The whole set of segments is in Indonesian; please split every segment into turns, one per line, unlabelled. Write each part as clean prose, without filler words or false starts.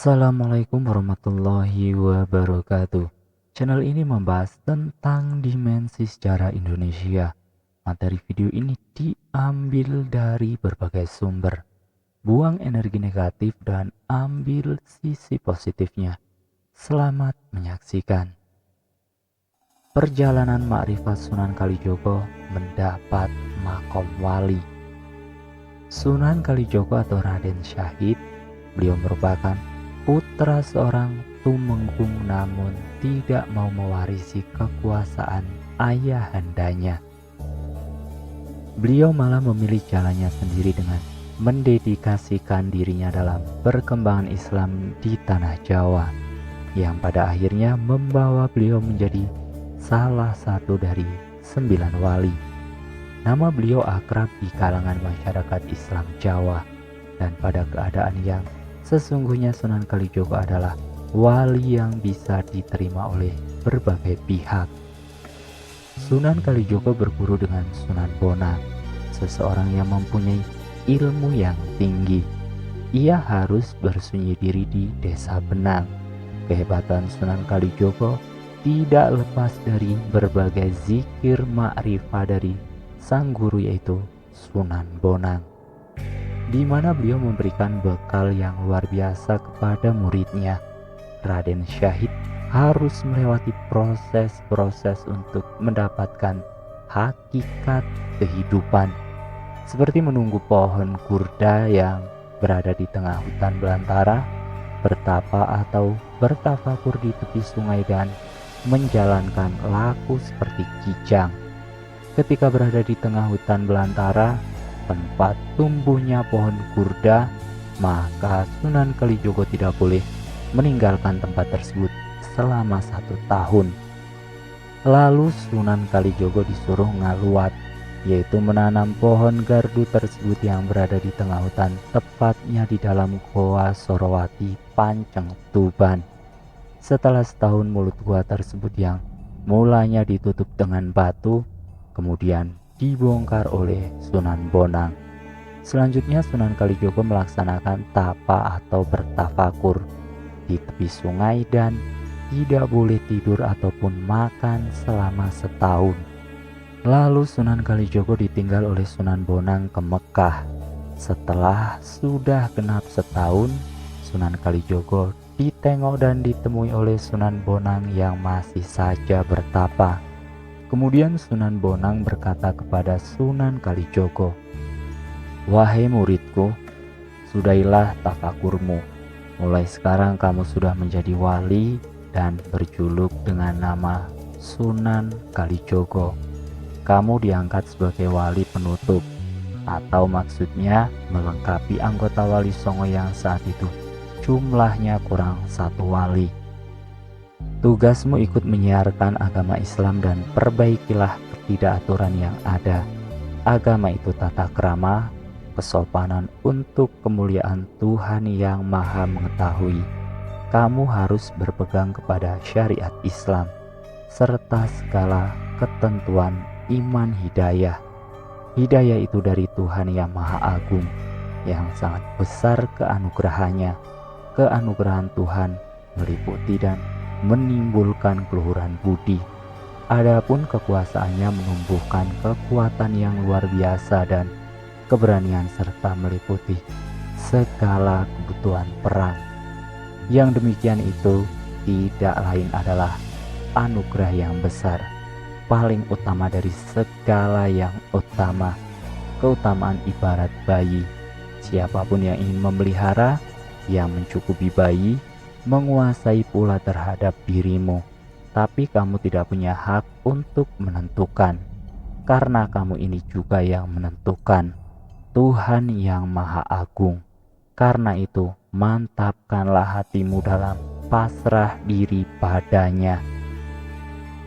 Assalamualaikum warahmatullahi wabarakatuh. Channel ini membahas tentang dimensi sejarah Indonesia. Materi video ini diambil dari berbagai sumber. Buang energi negatif dan ambil sisi positifnya. Selamat menyaksikan. Perjalanan Ma'rifat Sunan Kalijogo mendapat makom wali. Sunan Kalijogo atau Raden Syahid, beliau merupakan putra seorang tumenggung namun tidak mau mewarisi kekuasaan ayahandanya. Beliau malah memilih jalannya sendiri dengan mendedikasikan dirinya dalam perkembangan Islam di tanah Jawa, yang pada akhirnya membawa beliau menjadi salah satu dari 9 wali. Nama beliau akrab di kalangan masyarakat Islam Jawa, dan pada keadaan yang sesungguhnya Sunan Kalijogo adalah wali yang bisa diterima oleh berbagai pihak. Sunan Kalijogo berguru dengan Sunan Bonang, seseorang yang mempunyai ilmu yang tinggi. Ia harus bersunyi diri di Desa Benang. Kehebatan Sunan Kalijogo tidak lepas dari berbagai zikir ma'rifah dari sang guru, yaitu Sunan Bonang, di mana beliau memberikan bekal yang luar biasa kepada muridnya. Raden Syahid harus melewati proses-proses untuk mendapatkan hakikat kehidupan, seperti menunggu pohon kurda yang berada di tengah hutan belantara, bertapa atau bertafakur di tepi sungai, dan menjalankan laku seperti kijang. Ketika berada di tengah hutan belantara, tempat tumbuhnya pohon kurda, maka Sunan Kalijogo tidak boleh meninggalkan tempat tersebut selama 1 tahun. Lalu Sunan Kalijogo disuruh ngaluat, yaitu menanam pohon gardu tersebut yang berada di tengah hutan, tepatnya di dalam Goa Sorowati, Panceng, Tuban. Setelah setahun, mulut gua tersebut yang mulanya ditutup dengan batu kemudian dibongkar oleh Sunan Bonang. Selanjutnya Sunan Kalijogo melaksanakan tapa atau bertafakur di tepi sungai dan tidak boleh tidur ataupun makan selama setahun. Lalu Sunan Kalijogo ditinggal oleh Sunan Bonang ke Mekah. Setelah sudah genap setahun, Sunan Kalijogo ditengok dan ditemui oleh Sunan Bonang yang masih saja bertapa. Kemudian Sunan Bonang berkata kepada Sunan Kalijogo, "Wahai muridku, sudahilah tafakurmu. Mulai sekarang kamu sudah menjadi wali dan berjuluk dengan nama Sunan Kalijogo. Kamu diangkat sebagai wali penutup, atau maksudnya melengkapi anggota Wali Songo yang saat itu jumlahnya kurang 1 wali. Tugasmu ikut menyiarkan agama Islam dan perbaikilah ketidakaturan yang ada. Agama itu tata krama, kesopanan untuk kemuliaan Tuhan yang Maha Mengetahui. Kamu harus berpegang kepada syariat Islam serta segala ketentuan iman hidayah. Hidayah itu dari Tuhan yang Maha Agung, yang sangat besar keanugerahannya. Keanugerahan Tuhan meliputi dan menimbulkan keluhuran budi. Adapun kekuasaannya menumbuhkan kekuatan yang luar biasa dan keberanian serta meliputi segala kebutuhan perang. Yang demikian itu tidak lain adalah anugerah yang besar, paling utama dari segala yang utama. Keutamaan ibarat bayi. Siapapun yang ingin memelihara, yang mencukupi bayi, menguasai pula terhadap dirimu, tapi kamu tidak punya hak untuk menentukan, karena kamu ini juga yang menentukan, Tuhan yang Maha Agung. Karena itu mantapkanlah hatimu dalam pasrah diri padanya."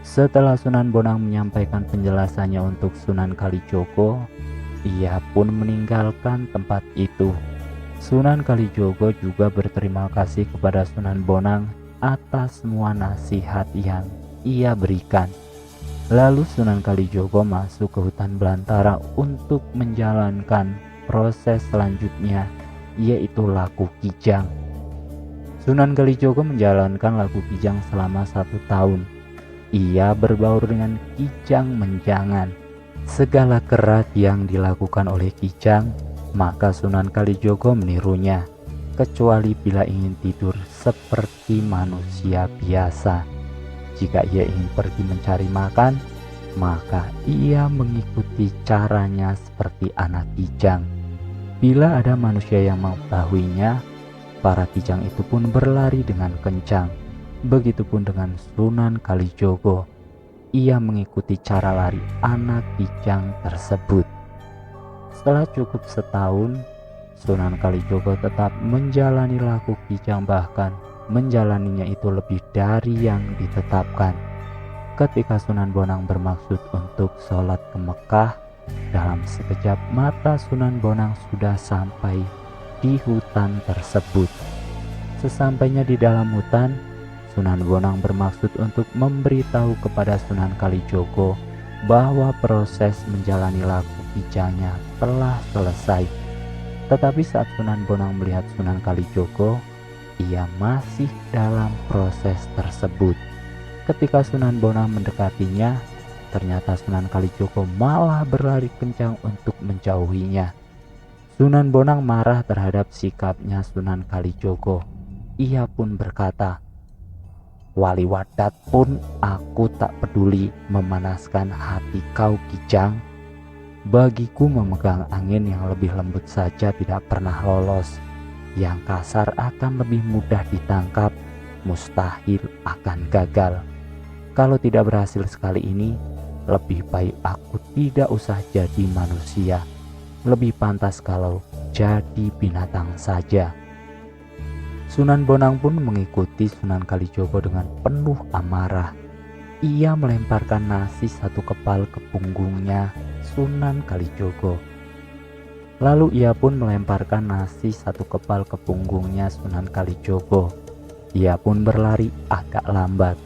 Setelah Sunan Bonang menyampaikan penjelasannya untuk Sunan Kalijogo, ia pun meninggalkan tempat itu. Sunan Kalijogo juga berterima kasih kepada Sunan Bonang atas semua nasihat yang ia berikan. Lalu Sunan Kalijogo masuk ke hutan belantara untuk menjalankan proses selanjutnya, yaitu laku kijang. Sunan Kalijogo menjalankan laku Kijang selama 1 tahun. Ia berbaur dengan Kijang Menjangan. Segala kerat yang dilakukan oleh Kijang, maka Sunan Kalijogo menirunya, kecuali bila ingin tidur seperti manusia biasa. Jika ia ingin pergi mencari makan, maka ia mengikuti caranya seperti anak Kijang. Bila ada manusia yang mengetahuinya, para Kijang itu pun berlari dengan kencang. Begitupun dengan Sunan Kalijogo. Ia mengikuti cara lari anak Kijang tersebut. Setelah cukup setahun, Sunan Kalijogo tetap menjalani laku Kijang, bahkan menjalaninya itu lebih dari yang ditetapkan. Ketika Sunan Bonang bermaksud untuk sholat ke Mekah, dalam sekejap mata Sunan Bonang sudah sampai di hutan tersebut. Sesampainya di dalam hutan, Sunan Bonang bermaksud untuk memberitahu kepada Sunan Kalijogo bahwa proses menjalani laku Kijangnya telah selesai. Tetapi saat Sunan Bonang melihat Sunan Kalijogo, ia masih dalam proses tersebut. Ketika Sunan Bonang mendekatinya, ternyata Sunan Kalijogo malah berlari kencang untuk menjauhinya. Sunan Bonang marah terhadap sikapnya Sunan Kalijogo. Ia pun berkata, "Wali Wadat pun aku tak peduli memanaskan hati kau Kijang. Bagiku memegang angin yang lebih lembut saja tidak pernah lolos. Yang kasar akan lebih mudah ditangkap, mustahil akan gagal. Kalau tidak berhasil sekali ini, lebih baik aku tidak usah jadi manusia. Lebih pantas kalau jadi binatang saja." Sunan Bonang pun mengikuti Sunan Kalijogo dengan penuh amarah. Ia melemparkan nasi 1 kepal ke punggungnya Sunan Kalijogo. Lalu ia pun melemparkan nasi 1 kepal ke punggungnya Sunan Kalijogo. Ia pun berlari agak lambat.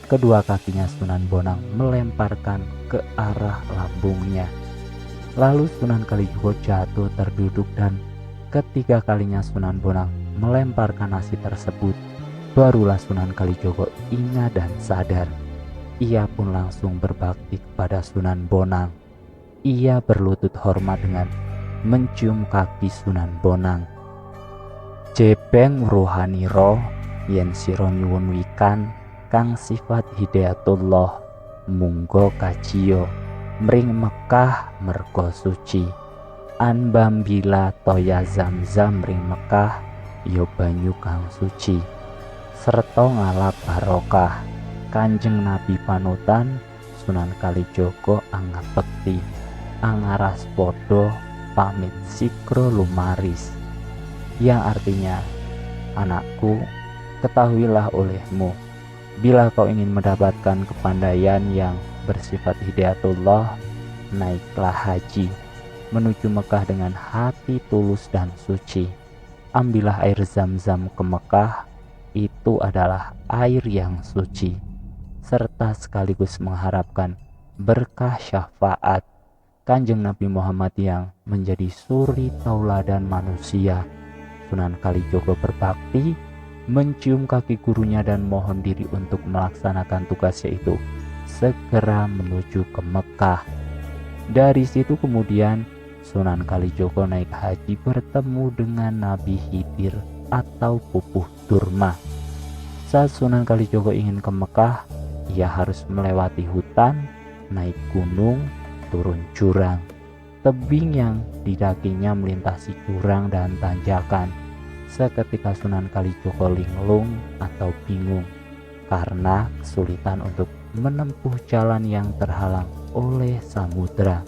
Kedua kakinya Sunan Bonang melemparkan ke arah lambungnya. Lalu Sunan Kalijogo jatuh terduduk dan ketiga kalinya Sunan Bonang melemparkan nasi tersebut, barulah Sunan Kalijogo ingat dan sadar. Ia pun langsung berbakti kepada Sunan Bonang. Ia berlutut hormat dengan mencium kaki Sunan Bonang. "Jebeng rohani roh yen sira nyuwun wikan kang sifat hidayatullah, munggo kajiyo mring Mekah merga suci. Anbambila toya Zamzam ring Mekah yo banyu kang suci. Serta ngalap barokah Kanjeng Nabi panutan Sunan Kalijogo anggap bekti. Angaras podo pamit sikro lumaris." Yang artinya, "Anakku, ketahuilah olehmu, bila kau ingin mendapatkan kepandaian yang bersifat hidayatullah, naiklah haji menuju Mekah dengan hati tulus dan suci. Ambillah air Zam-Zam ke Mekah, itu adalah air yang suci, serta sekaligus mengharapkan berkah syafaat Kanjeng Nabi Muhammad yang menjadi suri tauladan manusia." Sunan Kalijogo berbakti, mencium kaki gurunya dan mohon diri untuk melaksanakan tugasnya itu, segera menuju ke Mekah. Dari situ kemudian Sunan Kalijogo naik haji bertemu dengan Nabi Khidir atau Pupuh Durma. Saat Sunan Kalijogo ingin ke Mekah, ia harus melewati hutan, naik gunung, turun jurang. Tebing yang didakinya melintasi jurang dan tanjakan. Seketika Sunan Kalijogo linglung atau bingung karena kesulitan untuk menempuh jalan yang terhalang oleh samudra.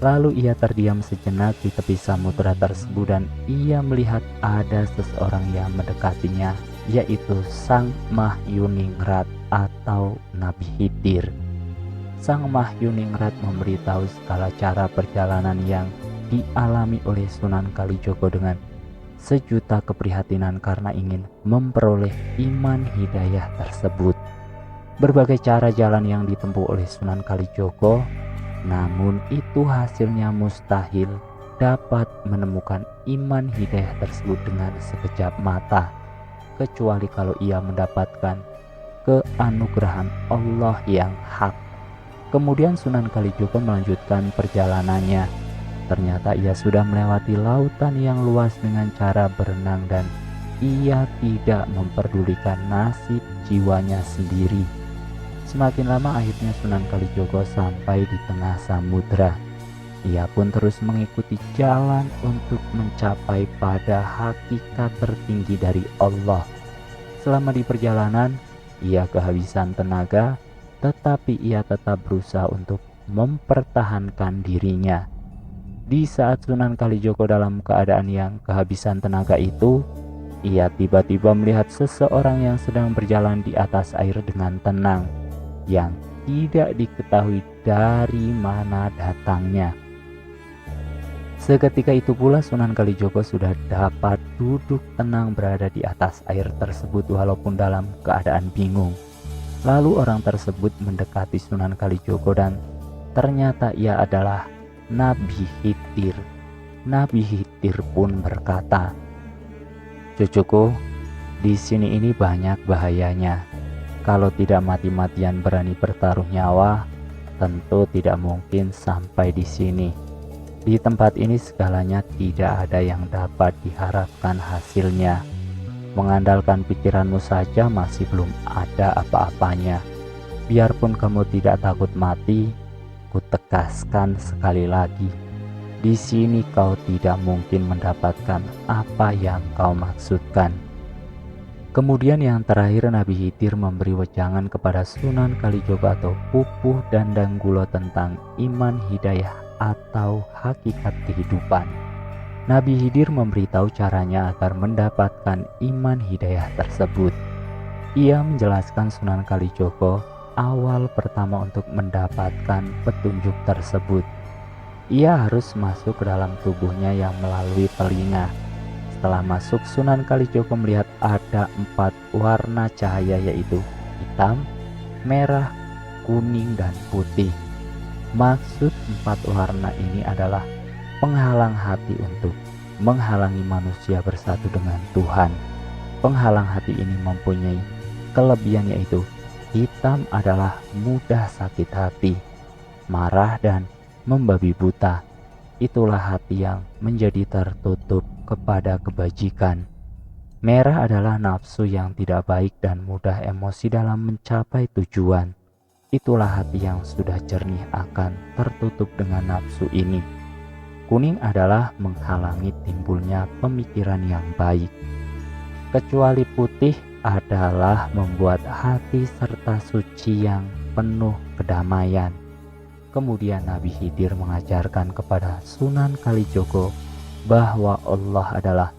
Lalu ia terdiam sejenak di tepi samudra tersebut dan ia melihat ada seseorang yang mendekatinya, yaitu Sang Mahyuningrat atau Nabi Khidir. Sang Mahyuningrat memberitahu segala cara perjalanan yang dialami oleh Sunan Kalijogo dengan sejuta keprihatinan karena ingin memperoleh iman hidayah tersebut. Berbagai cara jalan yang ditempuh oleh Sunan Kalijogo, namun itu hasilnya mustahil dapat menemukan iman hidayah tersebut dengan sekejap mata. kecuali kalau ia mendapatkan keanugerahan Allah yang hak. Kemudian Sunan Kalijogo melanjutkan perjalanannya. Ternyata ia sudah melewati lautan yang luas dengan cara berenang dan ia tidak memperdulikan nasib jiwanya sendiri. Semakin lama akhirnya Sunan Kalijogo sampai di tengah samudra. Ia pun terus mengikuti jalan untuk mencapai pada hakikat tertinggi dari Allah. Selama di perjalanan, ia kehabisan tenaga, tetapi ia tetap berusaha untuk mempertahankan dirinya. Di saat Sunan Kalijogo dalam keadaan yang kehabisan tenaga itu, ia tiba-tiba melihat seseorang yang sedang berjalan di atas air dengan tenang, yang tidak diketahui dari mana datangnya. Seketika itu pula Sunan Kalijogo sudah dapat duduk tenang berada di atas air tersebut walaupun dalam keadaan bingung. Lalu orang tersebut mendekati Sunan Kalijogo dan ternyata ia adalah Nabi Khidir. Nabi Khidir pun berkata, "Cucuku, di sini ini banyak bahayanya. Kalau tidak mati-matian berani bertaruh nyawa, tentu tidak mungkin sampai di sini. Di tempat ini segalanya tidak ada yang dapat diharapkan hasilnya. Mengandalkan pikiranmu saja masih belum ada apa-apanya. Biarpun kamu tidak takut mati, kutegaskan sekali lagi, di sini kau tidak mungkin mendapatkan apa yang kau maksudkan." Kemudian yang terakhir Nabi Khidir memberi wejangan kepada Sunan Kalijogo atau Pupuh Dandanggulo tentang iman hidayah atau hakikat kehidupan. Nabi Khidir memberitahu caranya agar mendapatkan iman hidayah tersebut. Ia menjelaskan Sunan Kalijogo awal pertama untuk mendapatkan petunjuk tersebut. Ia harus masuk ke dalam tubuhnya yang melalui telinga. Setelah masuk, Sunan Kalijogo melihat ada 4 warna cahaya, yaitu hitam, merah, kuning, dan putih. Maksud 4 warna ini adalah penghalang hati untuk menghalangi manusia bersatu dengan Tuhan. Penghalang hati ini mempunyai kelebihan, yaitu hitam adalah mudah sakit hati, marah, dan membabi buta. Itulah hati yang menjadi tertutup kepada kebajikan. Merah adalah nafsu yang tidak baik dan mudah emosi dalam mencapai tujuan. Itulah hati yang sudah jernih akan tertutup dengan nafsu ini. Kuning adalah menghalangi timbulnya pemikiran yang baik. Kecuali putih adalah membuat hati serta suci yang penuh kedamaian. Kemudian Nabi Khidir mengajarkan kepada Sunan Kalijogo bahwa Allah adalah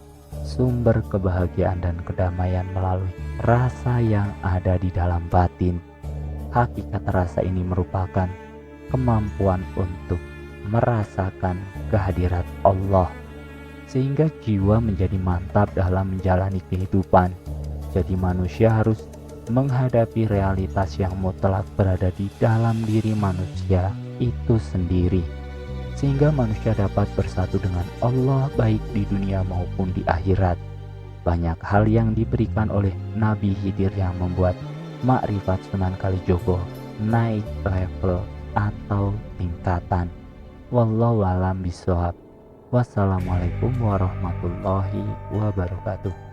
sumber kebahagiaan dan kedamaian melalui rasa yang ada di dalam batin. Hakikat rasa ini merupakan kemampuan untuk merasakan kehadirat Allah, sehingga jiwa menjadi mantap dalam menjalani kehidupan. Jadi manusia harus menghadapi realitas yang mutlak berada di dalam diri manusia itu sendiri, sehingga manusia dapat bersatu dengan Allah baik di dunia maupun di akhirat. Banyak hal yang diberikan oleh Nabi Khidir yang membuat makrifat Sunan Kalijogo naik level atau tingkatan. Wallahu a'lam bishawab. Wassalamualaikum warahmatullahi wabarakatuh.